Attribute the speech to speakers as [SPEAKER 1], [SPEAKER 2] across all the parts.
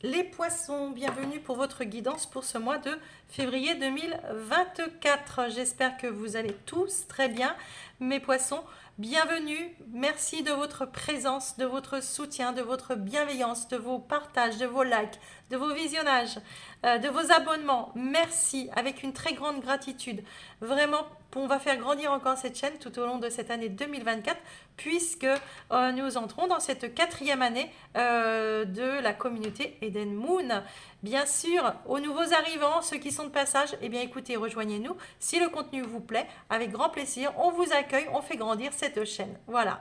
[SPEAKER 1] Les poissons, bienvenue pour votre guidance pour ce mois de février 2024. J'espère que vous allez tous très bien. Mes poissons, bienvenue. Merci de votre présence, de votre soutien, de votre bienveillance, de vos partages, de vos likes, de vos visionnages, de vos abonnements. Merci avec une très grande gratitude. Vraiment, on va faire grandir encore cette chaîne tout au long de cette année 2024 puisque nous entrons dans cette quatrième année de la communauté Eden Moon. Bien sûr, aux nouveaux arrivants, ceux qui sont de passage, eh bien écoutez, rejoignez-nous. Si le contenu vous plaît, avec grand plaisir, on vous accueille, on fait grandir cette chaîne. Voilà.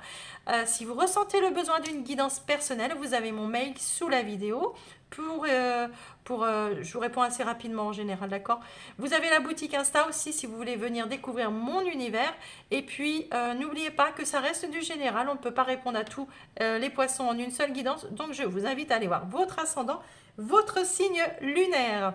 [SPEAKER 1] Si vous ressentez le besoin d'une guidance personnelle, vous avez mon mail sous la vidéo. Je vous réponds assez rapidement en général, d'accord. Vous avez la boutique Insta aussi si vous voulez venir découvrir mon univers. Et puis, n'oubliez pas que ça reste du général, on ne peut pas répondre à tous les poissons en une seule guidance. Donc, je vous invite à aller voir votre ascendant, votre signe lunaire.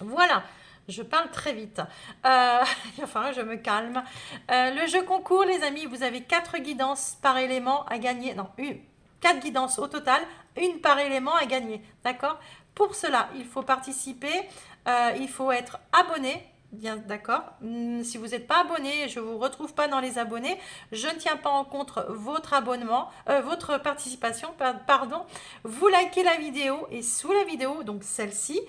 [SPEAKER 1] Voilà. Je parle très vite. Enfin, je me calme. Le jeu concours, les amis, vous avez 4 guidances par élément à gagner. Non, 4 guidances au total, une par élément à gagner. D'accord. Pour cela, il faut participer, il faut être abonné. Bien, d'accord. Si vous n'êtes pas abonné, je ne vous retrouve pas dans les abonnés. Je ne tiens pas en compte votre abonnement, votre participation, pardon. Vous likez la vidéo et sous la vidéo, donc celle-ci,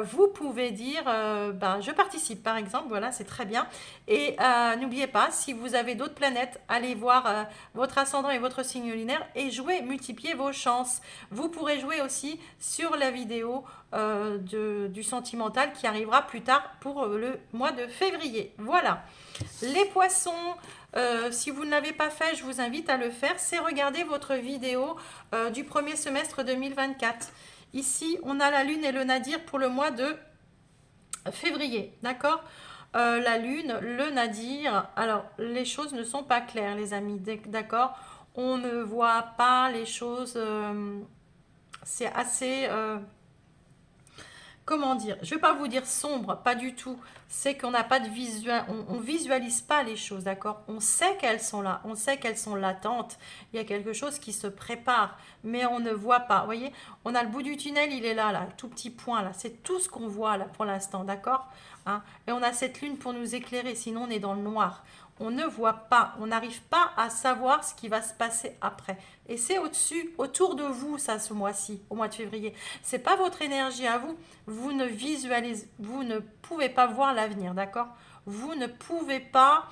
[SPEAKER 1] vous pouvez dire je participe par exemple, voilà, c'est très bien. Et n'oubliez pas, si vous avez d'autres planètes, allez voir votre ascendant et votre signe lunaire et jouez, multipliez vos chances. Vous pourrez jouer aussi sur la vidéo du sentimental qui arrivera plus tard pour le mois de février. Voilà. Les poissons, si vous ne l'avez pas fait, je vous invite à le faire. C'est regarder votre vidéo du premier semestre 2024. Ici, on a la lune et le nadir pour le mois de février, d'accord. La lune, le nadir, alors les choses ne sont pas claires, les amis, d'accord. On ne voit pas les choses, c'est assez comment dire, je ne vais pas vous dire sombre, pas du tout. C'est qu'on n'a pas de visuel, on visualise pas les choses, d'accord. On sait qu'elles sont là, on sait qu'elles sont latentes. Il y a quelque chose qui se prépare, mais on ne voit pas. Vous voyez, on a le bout du tunnel, il est là, là, tout petit point là. C'est tout ce qu'on voit là pour l'instant, d'accord, hein. Et on a cette lune pour nous éclairer, sinon on est dans le noir. On ne voit pas, on n'arrive pas à savoir ce qui va se passer après. Et c'est au-dessus, autour de vous, ça, ce mois-ci, au mois de février. C'est pas votre énergie à vous. Vous ne visualisez, vous ne pouvez pas voir l'avenir, d'accord. Vous ne pouvez pas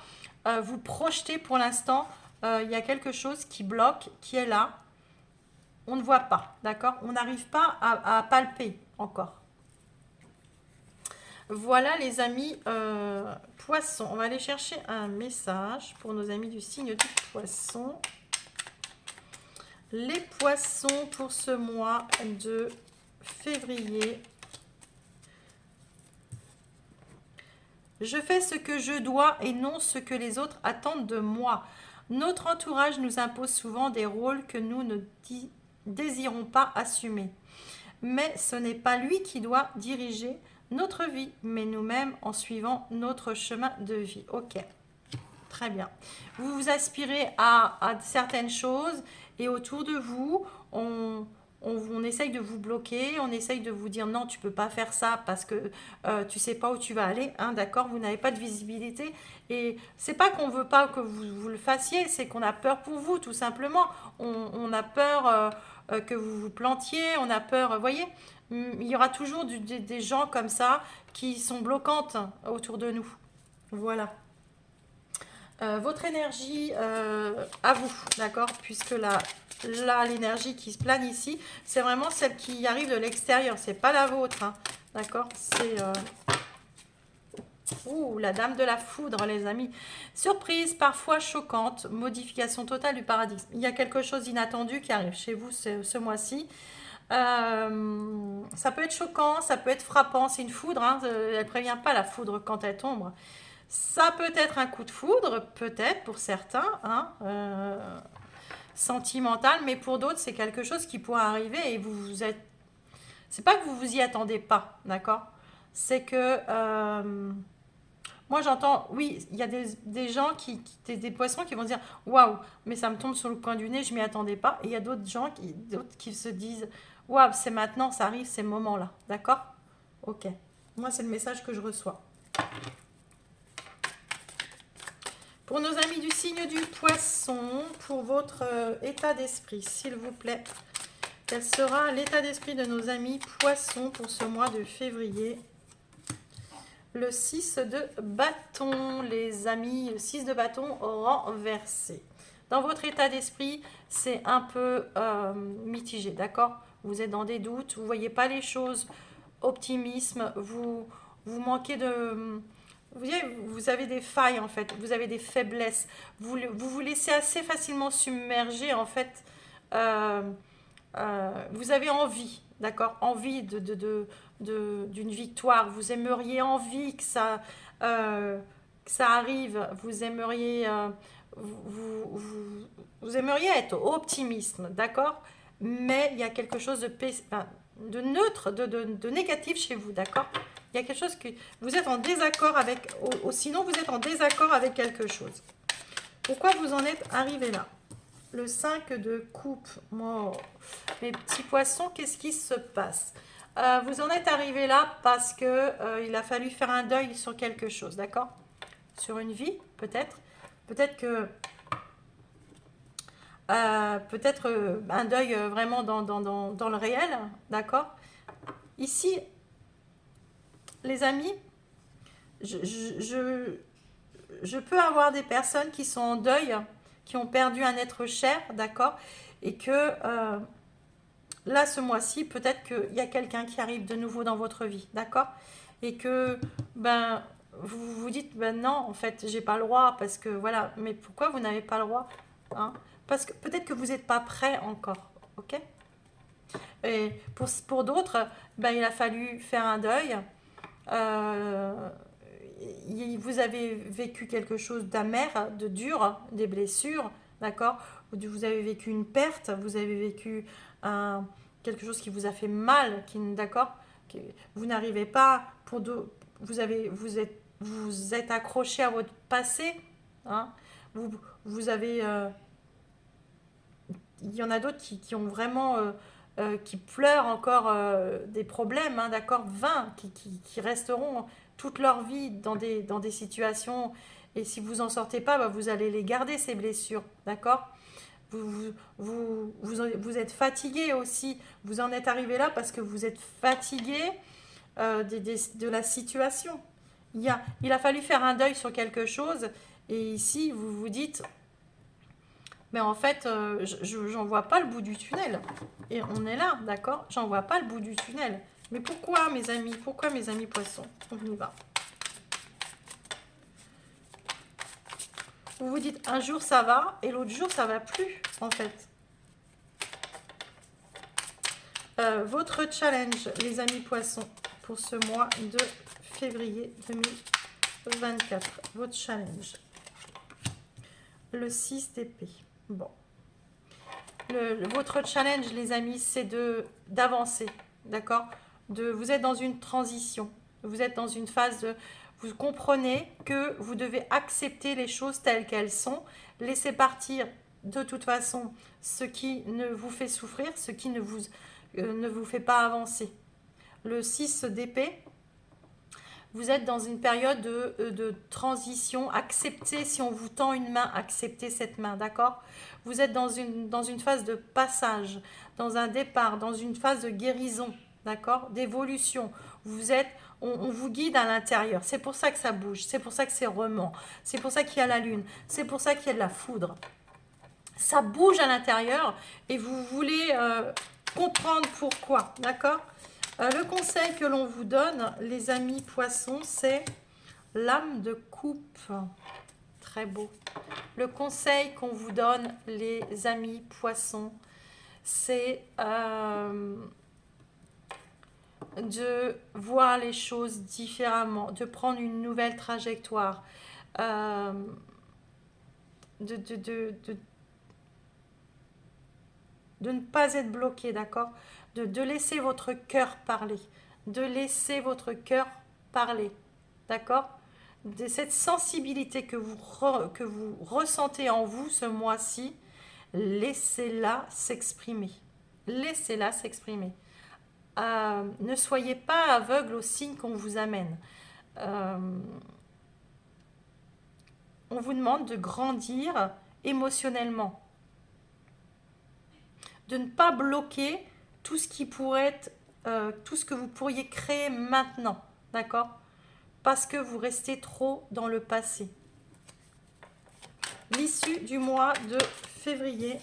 [SPEAKER 1] vous projeter pour l'instant. Il y a quelque chose qui bloque, qui est là. On ne voit pas, d'accord. On n'arrive pas à palper encore. Voilà les amis poissons. On va aller chercher un message pour nos amis du signe du poisson. Les poissons pour ce mois de février. Je fais ce que je dois et non ce que les autres attendent de moi. Notre entourage nous impose souvent des rôles que nous ne désirons pas assumer. Mais ce n'est pas lui qui doit diriger notre vie, mais nous-mêmes en suivant notre chemin de vie. Ok, très bien. Vous vous aspirez à certaines choses et autour de vous, on essaye de vous bloquer, on essaye de vous dire non, tu peux pas faire ça parce que tu sais pas où tu vas aller, hein, d'accord, vous n'avez pas de visibilité. Et c'est pas qu'on veut pas que vous le fassiez, c'est qu'on a peur pour vous, tout simplement. On a peur que vous vous plantiez, on a peur, vous voyez, il y aura toujours des gens comme ça qui sont bloquantes autour de nous. Voilà. Votre énergie à vous, d'accord, puisque là, l'énergie qui se plane ici, c'est vraiment celle qui arrive de l'extérieur, c'est pas la vôtre, hein, d'accord, c'est la dame de la foudre, les amis. Surprise, parfois choquante, modification totale du paradigme. Il y a quelque chose d'inattendu qui arrive chez vous ce mois-ci. Ça peut être choquant, ça peut être frappant, c'est une foudre, hein, elle prévient pas la foudre quand elle tombe. Ça peut être un coup de foudre, peut-être pour certains, hein, sentimental, mais pour d'autres, c'est quelque chose qui pourrait arriver et vous êtes. C'est pas que vous vous y attendez pas, d'accord. C'est que moi j'entends, oui, il y a des gens des poissons qui vont dire waouh, mais ça me tombe sur le coin du nez, je m'y attendais pas. Et il y a d'autres gens d'autres qui se disent Waouh, c'est maintenant, ça arrive, ces moments-là. D'accord? Ok. Moi, c'est le message que je reçois. Pour nos amis du signe du poisson, pour votre état d'esprit, s'il vous plaît, quel sera l'état d'esprit de nos amis poissons pour ce mois de février? Le 6 de bâton, les amis, le 6 de bâton renversé. Dans votre état d'esprit, c'est un peu mitigé, d'accord? Vous êtes dans des doutes, vous ne voyez pas les choses, optimisme, vous manquez de... Vous avez des failles en fait, vous avez des faiblesses, vous laissez assez facilement submerger en fait. euh, vous avez envie, d'accord? Envie d'une victoire. Vous aimeriez envie que ça arrive. Vous aimeriez, vous aimeriez être optimiste, d'accord? Mais il y a quelque chose enfin, de neutre, de négatif chez vous, d'accord? Il y a quelque chose que vous êtes en désaccord avec, sinon vous êtes en désaccord avec quelque chose. Pourquoi vous en êtes arrivé là? Le 5 de coupe. Oh, mes petits poissons, qu'est-ce qui se passe? Vous en êtes arrivé là parce que il a fallu faire un deuil sur quelque chose, d'accord? Sur une vie, peut-être. Peut-être que un deuil vraiment dans le réel, d'accord? Ici, les amis, je peux avoir des personnes qui sont en deuil, qui ont perdu un être cher, d'accord? Et que là, ce mois-ci, peut-être qu'il y a quelqu'un qui arrive de nouveau dans votre vie, d'accord? Et que, ben, vous vous dites, ben non, en fait, j'ai pas le droit, parce que, voilà, mais pourquoi vous n'avez pas le droit, hein? Parce que peut-être que vous n'êtes pas prêt encore, ok? Et pour d'autres, ben, il a fallu faire un deuil. Euh, vous avez vécu quelque chose d'amer, de dur, des blessures, d'accord? Vous avez vécu une perte, vous avez vécu quelque chose qui vous a fait mal, d'accord? Vous n'arrivez pas, vous êtes accroché à votre passé, hein? Vous avez, il y en a d'autres qui ont vraiment, qui pleurent encore des problèmes, hein, d'accord, 20, qui resteront toute leur vie dans des situations, et si vous en sortez pas, bah, vous allez les garder, ces blessures, d'accord? Vous êtes fatigué aussi, vous en êtes arrivé là parce que vous êtes fatigué de la situation. Il a fallu faire un deuil sur quelque chose, et ici, vous vous dites, mais en fait, j'en vois pas le bout du tunnel. Et on est là, d'accord? J'en vois pas le bout du tunnel. Mais pourquoi, mes amis? Pourquoi, mes amis poissons? On y va. Vous vous dites, un jour ça va, et l'autre jour ça va plus, en fait. Votre challenge, les amis poissons, pour ce mois de février 2024. Votre challenge. Le 6 d'épée. Bon. Votre challenge, les amis, c'est d'avancer, d'accord? Vous êtes dans une transition, vous êtes dans une phase de... Vous comprenez que vous devez accepter les choses telles qu'elles sont, laisser partir de toute façon ce qui ne vous fait souffrir, ce qui ne vous fait pas avancer. Le 6 d'épée, vous êtes dans une période de transition. Acceptez, si on vous tend une main, acceptez cette main, d'accord? Vous êtes dans une phase de passage, dans un départ, dans une phase de guérison, d'accord? D'évolution. On vous guide à l'intérieur. C'est pour ça que ça bouge, c'est pour ça que c'est roman, c'est pour ça qu'il y a la lune, c'est pour ça qu'il y a de la foudre. Ça bouge à l'intérieur et vous voulez comprendre pourquoi, d'accord? Le conseil que l'on vous donne, les amis poissons, c'est l'âme de coupe. Très beau. Le conseil qu'on vous donne, les amis poissons, c'est de voir les choses différemment, de prendre une nouvelle trajectoire, de ne pas être bloqué, d'accord? De laisser votre cœur parler, de laisser votre cœur parler, d'accord? De cette sensibilité que vous ressentez en vous ce mois-ci, laissez-la s'exprimer. Laissez-la s'exprimer. Ne soyez pas aveugle aux signes qu'on vous amène. Euh, on vous demande de grandir émotionnellement, de ne pas bloquer tout ce qui pourrait être, tout ce que vous pourriez créer maintenant, d'accord? Parce que vous restez trop dans le passé. L'issue du mois de février.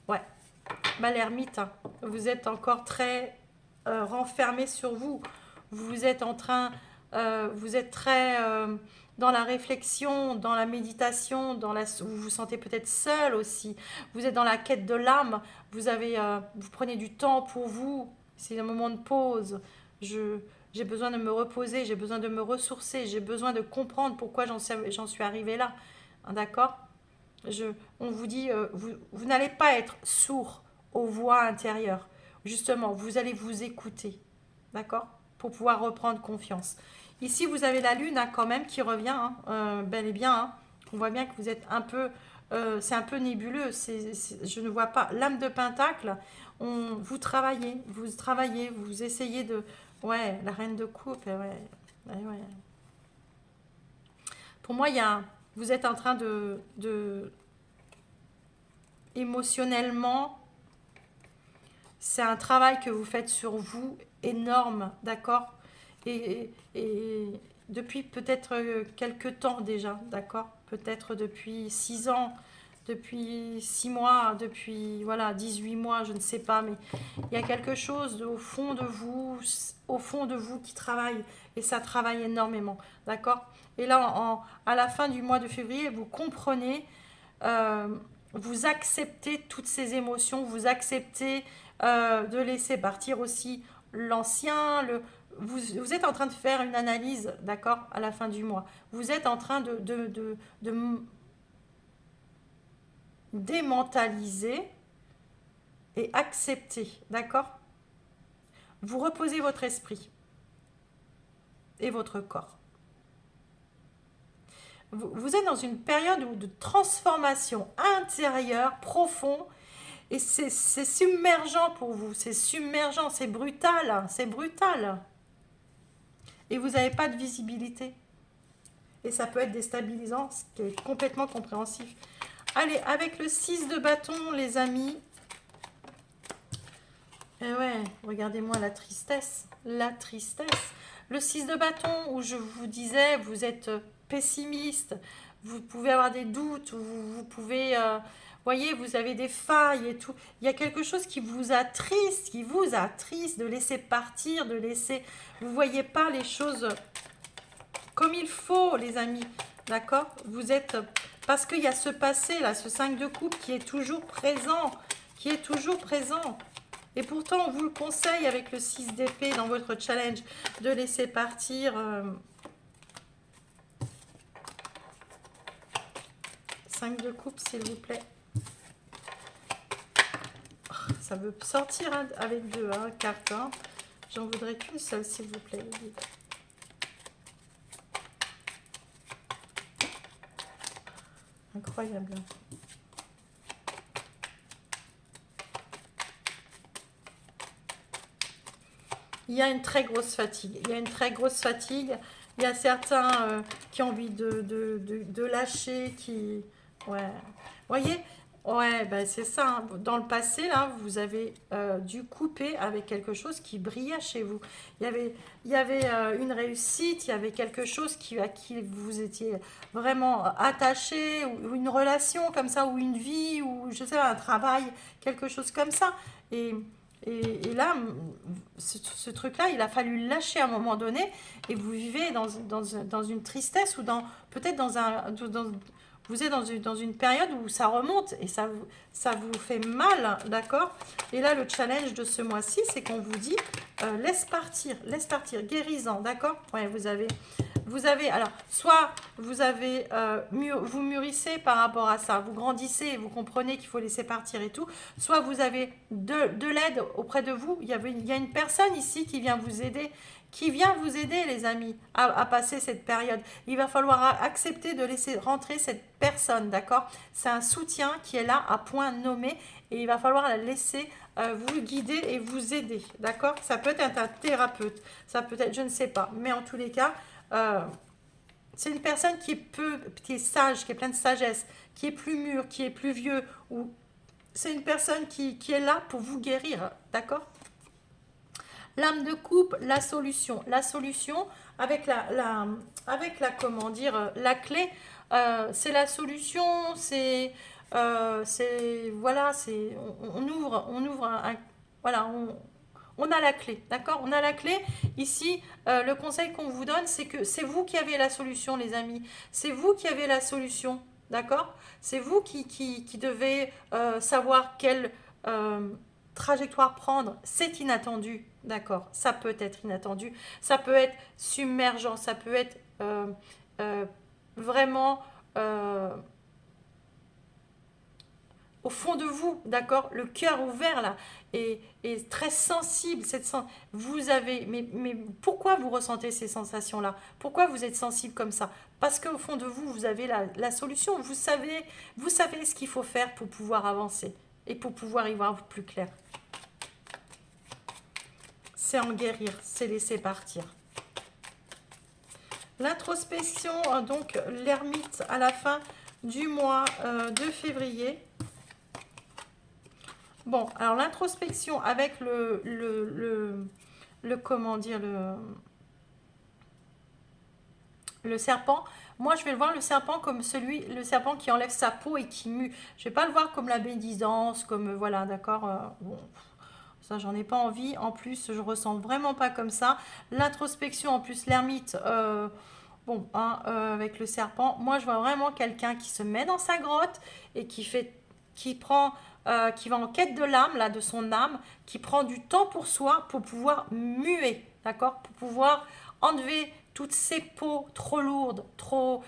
[SPEAKER 1] Ouais, bah l'ermite, hein. Vous êtes encore très renfermé sur vous. Vous êtes en train, vous êtes très dans la réflexion, dans la méditation, vous vous sentez peut-être seul aussi. Vous êtes dans la quête de l'âme. Vous prenez du temps pour vous. C'est un moment de pause. J'ai besoin de me reposer, j'ai besoin de me ressourcer, j'ai besoin de comprendre pourquoi j'en suis arrivée là. Hein, d'accord? On vous dit, vous n'allez pas être sourd aux voix intérieures. Justement, vous allez vous écouter. D'accord? Pour pouvoir reprendre confiance. Ici, vous avez la lune, hein, quand même qui revient, hein, bel et bien. Hein. On voit bien que vous êtes un peu... c'est un peu nébuleux. Je ne vois pas. L'âme de Pentacle, vous travaillez, vous essayez de... Ouais, la reine de coupe, ouais. Ouais, ouais. Pour moi, vous êtes en train émotionnellement, c'est un travail que vous faites sur vous énorme, d'accord? Et depuis peut-être quelques temps déjà, d'accord? Peut-être depuis 6 ans, depuis 6 mois, depuis voilà 18 mois, je ne sais pas, mais il y a quelque chose au fond de vous qui travaille et ça travaille énormément, d'accord? Et là, à la fin du mois de février, vous comprenez, euh, vous acceptez toutes ces émotions, vous acceptez de laisser partir aussi l'ancien, vous êtes en train de faire une analyse, d'accord, à la fin du mois. Vous êtes en train de démentaliser et accepter, d'accord? Vous reposez votre esprit et votre corps. Vous êtes dans une période de transformation intérieure, profonde, et c'est submergent pour vous, c'est submergent, c'est brutal, hein, c'est brutal. Et vous n'avez pas de visibilité. Et ça peut être déstabilisant, ce qui est complètement compréhensif. Allez, avec le 6 de bâton, les amis. Et ouais, regardez-moi la tristesse. La tristesse. Le 6 de bâton, où je vous disais, vous êtes pessimiste, vous pouvez avoir des doutes, vous pouvez... voyez, vous avez des failles et tout. Il y a quelque chose qui vous attriste de laisser partir, de laisser... Vous voyez pas les choses comme il faut, les amis. D'accord? Vous êtes... Parce qu'il y a ce passé, là, ce 5 de coupe qui est toujours présent. Qui est toujours présent. Et pourtant, on vous le conseille avec le 6 d'épée dans votre challenge de laisser partir... 5 de coupe, s'il vous plaît. Oh, ça veut sortir hein, avec deux cartes. Hein. J'en voudrais qu'une seule, s'il vous plaît. Incroyable. Il y a une très grosse fatigue. Il y a une très grosse fatigue. Il y a certains qui ont envie de lâcher, qui... Ouais. Vous voyez? Ouais, ben c'est ça. Hein. Dans le passé, là, vous avez dû couper avec quelque chose qui brillait chez vous. Il y avait une réussite, il y avait quelque chose à qui vous étiez vraiment attaché, ou une relation comme ça, ou une vie, ou je sais pas, un travail, quelque chose comme ça. Et là, ce truc-là, il a fallu le lâcher à un moment donné, et vous vivez dans une tristesse, ou peut-être vous êtes dans une période où ça remonte, et ça vous fait mal, d'accord? Et là, le challenge de ce mois-ci, c'est qu'on vous dit, laisse partir, guérissant, d'accord? Ouais, alors, soit vous mûrissez par rapport à ça, vous grandissez, vous comprenez qu'il faut laisser partir et tout, soit vous avez de l'aide auprès de vous. Il y a une personne ici qui vient vous aider, les amis, à passer cette période. Il va falloir accepter de laisser rentrer cette personne, d'accord? C'est un soutien qui est là à point nommé et il va falloir la laisser vous guider et vous aider, d'accord? Ça peut être un thérapeute, ça peut être, je ne sais pas, mais en tous les cas, c'est une personne qui est sage, qui est pleine de sagesse, qui est plus mûre, qui est plus vieux, ou c'est une personne qui est là pour vous guérir, d'accord? L'âme de coupe, la solution. La solution, avec comment dire, la clé, c'est la solution, voilà, on ouvre voilà, on a la clé, d'accord? On a la clé. Ici, le conseil qu'on vous donne, c'est que c'est vous qui avez la solution, les amis. C'est vous qui avez la solution, d'accord? C'est vous qui devez savoir quelle trajectoire prendre. C'est inattendu, d'accord? Ça peut être inattendu. Ça peut être submergent. Ça peut être euh, vraiment au fond de vous, d'accord? Le cœur ouvert là est très sensible. Vous avez, mais pourquoi vous ressentez ces sensations-là? Pourquoi vous êtes sensible comme ça? Parce qu'au fond de vous, vous avez la solution. Vous savez ce qu'il faut faire pour pouvoir avancer et pour pouvoir y voir plus clair. C'est en guérir, c'est laisser partir. L'introspection, donc l'ermite à la fin du mois de février. Bon, alors l'introspection avec comment dire, le serpent. Moi, je vais le voir le serpent comme le serpent qui enlève sa peau et qui mue. Je vais pas le voir comme la bédisance, comme voilà, d'accord. Bon, ça, j'en ai pas envie. En plus, je ressens vraiment pas comme ça. L'introspection, en plus, l'ermite. Bon, hein, avec le serpent, moi je vois vraiment quelqu'un qui se met dans sa grotte et qui va en quête de l'âme, là, de son âme, qui prend du temps pour soi pour pouvoir muer, d'accord, pour pouvoir enlever toutes ces peaux trop lourdes, trop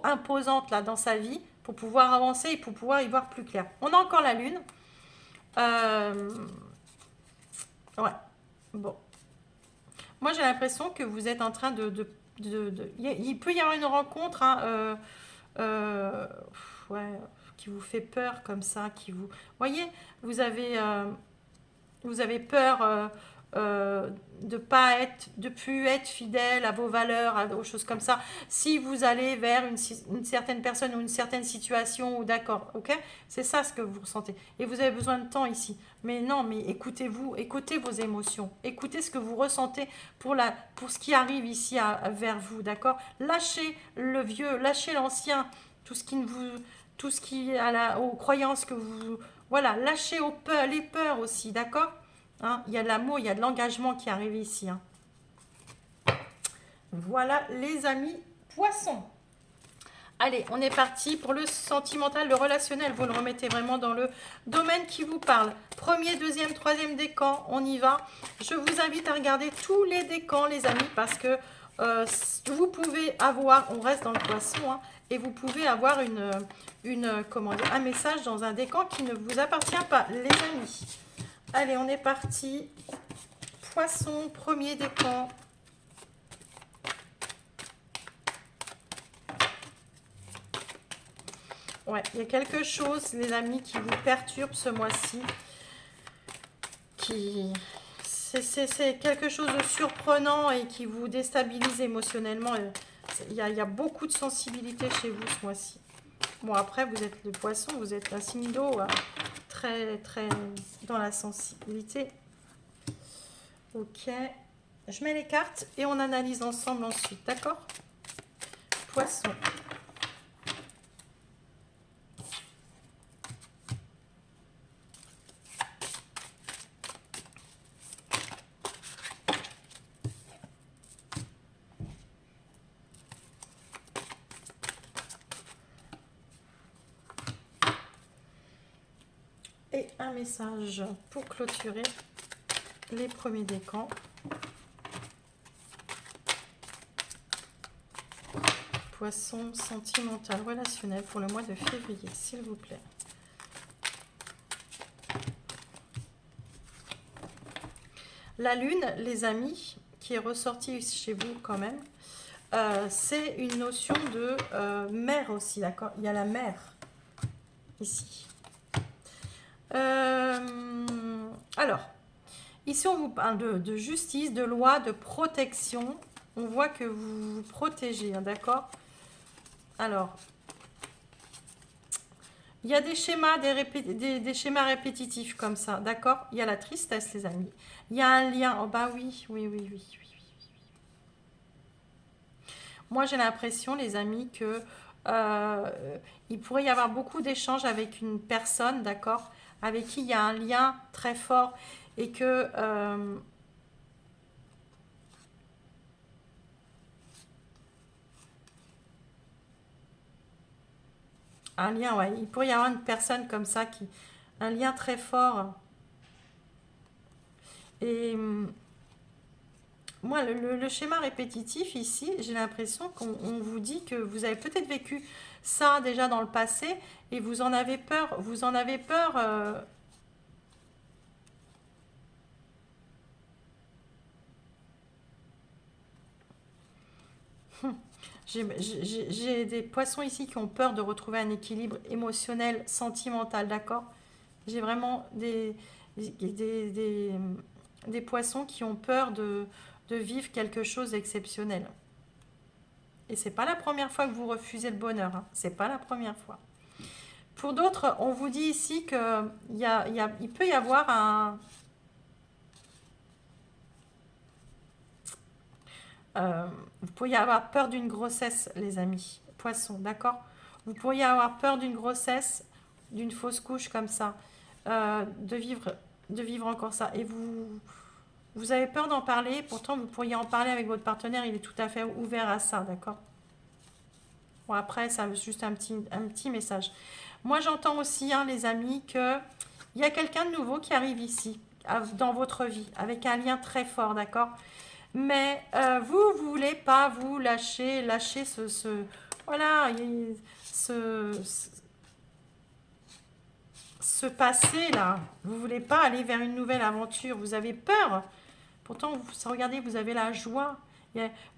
[SPEAKER 1] imposantes là dans sa vie, pour pouvoir avancer et pour pouvoir y voir plus clair. On a encore la lune. Ouais, bon. Moi j'ai l'impression que vous êtes en train il peut y avoir une rencontre, hein, ouais, qui vous fait peur comme ça, voyez, vous avez, vous avez peur de plus être fidèle à vos valeurs, aux choses comme ça. Si vous allez vers une certaine personne ou une certaine situation, ou d'accord, ok, c'est ça ce que vous ressentez. Et vous avez besoin de temps ici. Mais non, mais écoutez-vous, écoutez vos émotions, écoutez ce que vous ressentez pour ce qui arrive ici vers vous, d'accord. Lâchez le vieux, lâchez l'ancien, tout ce qui est aux croyances que vous, voilà, lâchez les peurs aussi, d'accord. Hein, il y a de l'amour, il y a de l'engagement qui arrive ici. Hein. Voilà les amis poissons. Allez, on est parti pour le sentimental, le relationnel. Vous le remettez vraiment dans le domaine qui vous parle. Premier, deuxième, troisième décan, on y va. Je vous invite à regarder tous les décans, les amis, parce que vous pouvez avoir, on reste dans le poisson, hein, et vous pouvez avoir un message dans un décan qui ne vous appartient pas, les amis. Allez, on est parti. Poisson, premier décan. Ouais, il y a quelque chose, les amis, qui vous perturbe ce mois-ci. C'est quelque chose de surprenant et qui vous déstabilise émotionnellement. Il y a beaucoup de sensibilité chez vous ce mois-ci. Bon, après, vous êtes le poisson, vous êtes un signe d'eau, très, très dans la sensibilité. Ok. Je mets les cartes et on analyse ensemble ensuite, d'accord? Poisson. Et un message pour clôturer les premiers décans. Poisson sentimental relationnel pour le mois de février, s'il vous plaît. La lune, les amis, qui est ressortie chez vous quand même, c'est une notion de mer aussi, d'accord? Il y a la mer ici. Alors, ici on vous parle de justice, de loi, de protection. On voit que vous vous protégez, hein, d'accord? Alors, il y a des schémas, des schémas répétitifs comme ça, d'accord? Il y a la tristesse, les amis. Il y a un lien. Oh bah oui, oui, oui, oui, oui, oui. Moi, j'ai l'impression, les amis, que il pourrait y avoir beaucoup d'échanges avec une personne, d'accord? Avec qui il y a un lien très fort et que un lien, ouais, il pourrait y avoir une personne comme ça qui, un lien très fort. Et moi, le schéma répétitif ici, j'ai l'impression qu'on vous dit que vous avez peut-être vécu ça déjà dans le passé et vous en avez peur. Vous en avez peur. J'ai des poissons ici qui ont peur de retrouver un équilibre émotionnel, sentimental, d'accord? J'ai vraiment des poissons qui ont peur de vivre quelque chose d'exceptionnel. Et c'est pas la première fois que vous refusez le bonheur, hein. C'est pas la première fois. Pour d'autres, on vous dit ici que il peut y avoir euh, vous pourriez avoir peur d'une grossesse, les amis. Poissons, d'accord? Vous pourriez avoir peur d'une grossesse, d'une fausse couche comme ça, de vivre encore ça. Et vous avez peur d'en parler, pourtant vous pourriez en parler avec votre partenaire, il est tout à fait ouvert à ça, d'accord? Bon, après, ça juste un petit message. Moi, j'entends aussi, hein, les amis, que il y a quelqu'un de nouveau qui arrive ici, dans votre vie, avec un lien très fort, d'accord? Mais vous voulez pas vous lâcher voilà, ce passé là. Vous voulez pas aller vers une nouvelle aventure. Vous avez peur. Pourtant, regardez, vous avez la joie.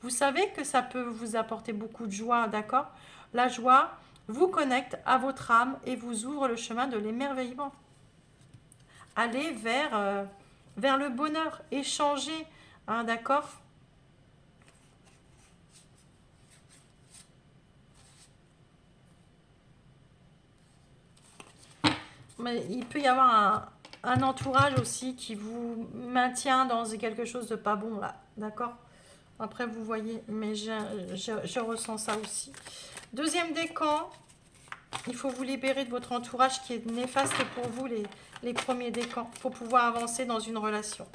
[SPEAKER 1] Vous savez que ça peut vous apporter beaucoup de joie, d'accord? La joie vous connecte à votre âme et vous ouvre le chemin de l'émerveillement. Allez vers le bonheur, échanger, hein, d'accord? Mais il peut y avoir un entourage aussi qui vous maintient dans quelque chose de pas bon là, d'accord? Après vous voyez, mais je ressens ça aussi. Deuxième décan, il faut vous libérer de votre entourage qui est néfaste pour vous, les premiers décans, pour pouvoir avancer dans une relation.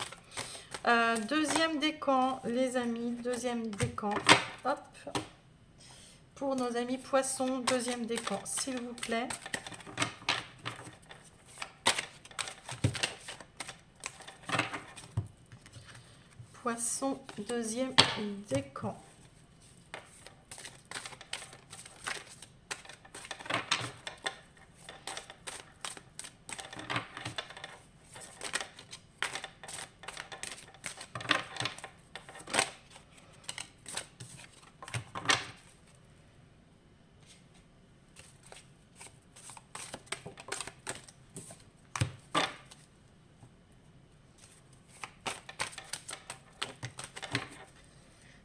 [SPEAKER 1] Deuxième décan, les amis, deuxième décan, hop, pour nos amis poissons, deuxième décan, s'il vous plaît. Poisson, deuxième décan.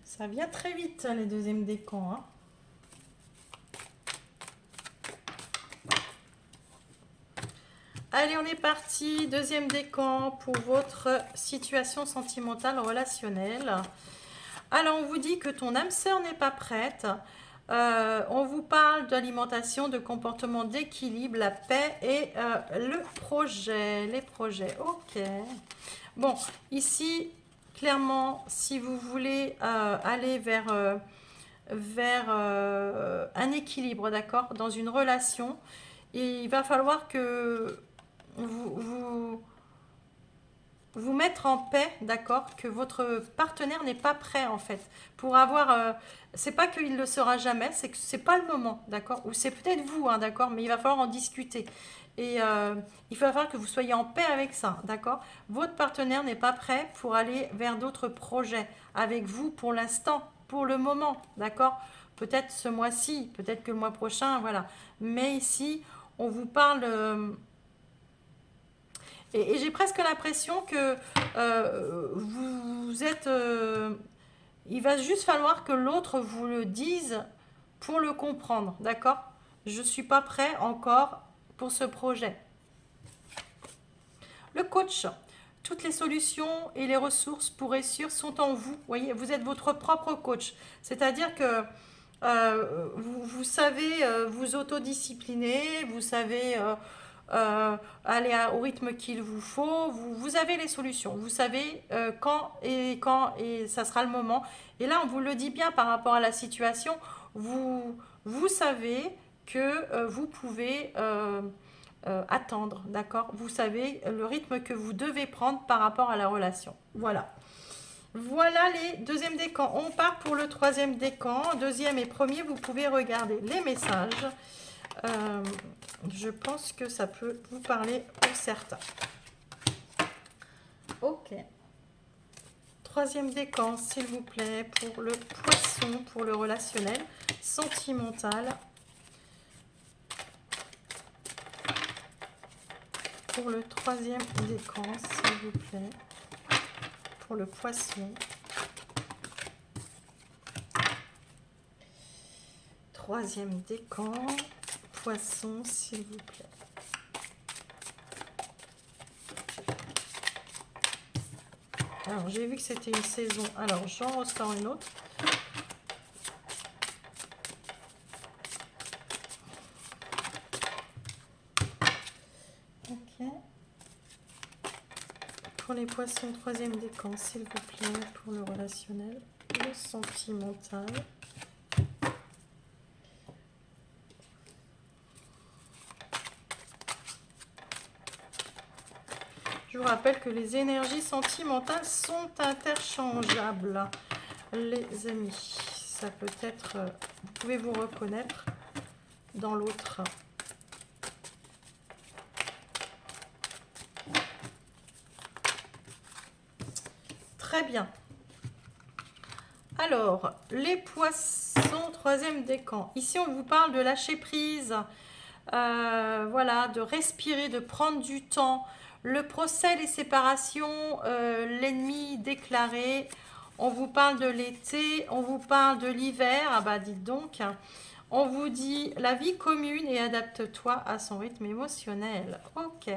[SPEAKER 1] Ça vient très vite, les deuxièmes décans, hein. Allez, on est parti. Deuxième décan pour votre situation sentimentale relationnelle. Alors, on vous dit que ton âme sœur n'est pas prête. On vous parle d'alimentation, de comportement d'équilibre, la paix et le projet. Les projets, ok. Bon, ici, clairement, si vous voulez aller vers un équilibre, d'accord, dans une relation, il va falloir que vous vous mettre en paix, d'accord, que votre partenaire n'est pas prêt en fait pour avoir. C'est pas qu'il le sera jamais, c'est que c'est pas le moment, d'accord, ou c'est peut-être vous, hein, d'accord, mais il va falloir en discuter. Et il va falloir que vous soyez en paix avec ça, d'accord. Votre partenaire n'est pas prêt pour aller vers d'autres projets avec vous pour l'instant, pour le moment, d'accord. Peut-être ce mois-ci, peut-être que le mois prochain, voilà. Mais ici, on vous parle Et j'ai presque l'impression que vous êtes... il va juste falloir que l'autre vous le dise pour le comprendre, d'accord? Je ne suis pas prêt encore pour ce projet. Le coach, toutes les solutions et les ressources pour réussir sont en vous. Vous voyez, vous êtes votre propre coach. C'est-à-dire que vous savez vous autodiscipliner, vous savez aller au rythme qu'il vous faut. Vous avez les solutions. Vous savez quand et ça sera le moment. Et là, on vous le dit bien par rapport à la situation. Vous savez que vous pouvez attendre, d'accord? Vous savez le rythme que vous devez prendre par rapport à la relation. Voilà. Voilà les deuxièmes décans. On part pour le troisième décan. Deuxième et premier, vous pouvez regarder les messages. Je pense que ça peut vous parler pour certains. Ok. Troisième décan, s'il vous plaît, pour le poisson, pour le relationnel, sentimental. Pour le troisième décan, s'il vous plaît, pour le poisson. Troisième décan, poisson, s'il vous plaît. Alors, j'ai vu que c'était une saison. Alors, j'en ressors une autre. Ok. Pour les poissons, troisième décan, s'il vous plaît, pour le relationnel, le sentimental. Je vous rappelle que les énergies sentimentales sont interchangeables, les amis. Ça peut être, vous pouvez vous reconnaître dans l'autre. Très bien. Alors, les poissons, troisième décan. Ici, on vous parle de lâcher prise. Voilà, de respirer, de prendre du temps. Le procès, les séparations, l'ennemi déclaré. On vous parle de l'été, on vous parle de l'hiver. Ah bah dites donc. On vous dit la vie commune et adapte-toi à son rythme émotionnel. Ok.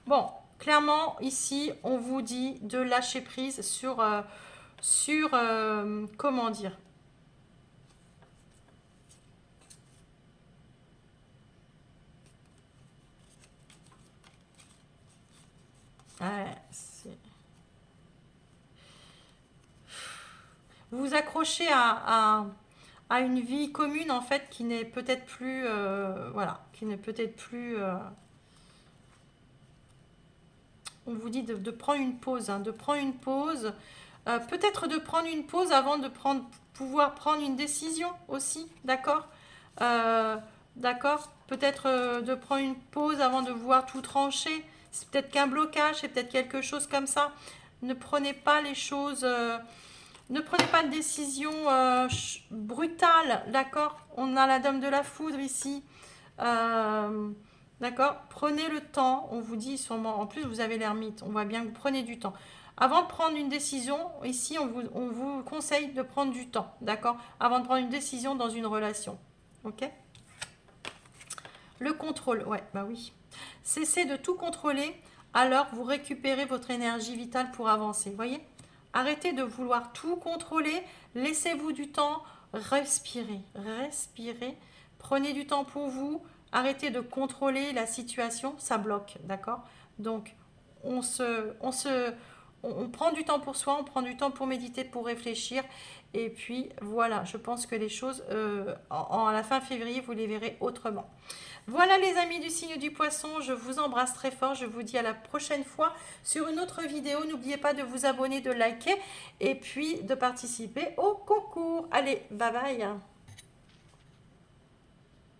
[SPEAKER 1] Bon, clairement, ici, on vous dit de lâcher prise sur comment dire, ouais, vous vous accrochez à une vie commune en fait qui n'est peut-être plus voilà, qui n'est peut-être plus on vous dit de prendre une pause, hein, de prendre une pause, peut-être de prendre une pause avant de pouvoir prendre une décision aussi, d'accord. D'accord, peut-être de prendre une pause avant de vouloir tout trancher. C'est peut-être qu'un blocage, c'est peut-être quelque chose comme ça. Ne prenez pas les choses, ne prenez pas de décision brutale, d'accord. On a la dame de la foudre ici. D'accord, prenez le temps, on vous dit sûrement, en plus vous avez l'ermite, on voit bien que vous prenez du temps. Avant de prendre une décision, ici on vous conseille de prendre du temps, d'accord, avant de prendre une décision dans une relation, ok. Le contrôle, ouais, bah oui. Cessez de tout contrôler, alors vous récupérez votre énergie vitale pour avancer, voyez. Arrêtez de vouloir tout contrôler, laissez-vous du temps, respirez, respirez, prenez du temps pour vous. Arrêtez de contrôler la situation, ça bloque, d'accord. Donc, on prend du temps pour soi, on prend du temps pour méditer, pour réfléchir. Et puis, voilà, je pense que les choses, à la fin février, vous les verrez autrement. Voilà les amis du signe du poisson, je vous embrasse très fort. Je vous dis à la prochaine fois sur une autre vidéo. N'oubliez pas de vous abonner, de liker et puis de participer au concours. Allez, bye bye.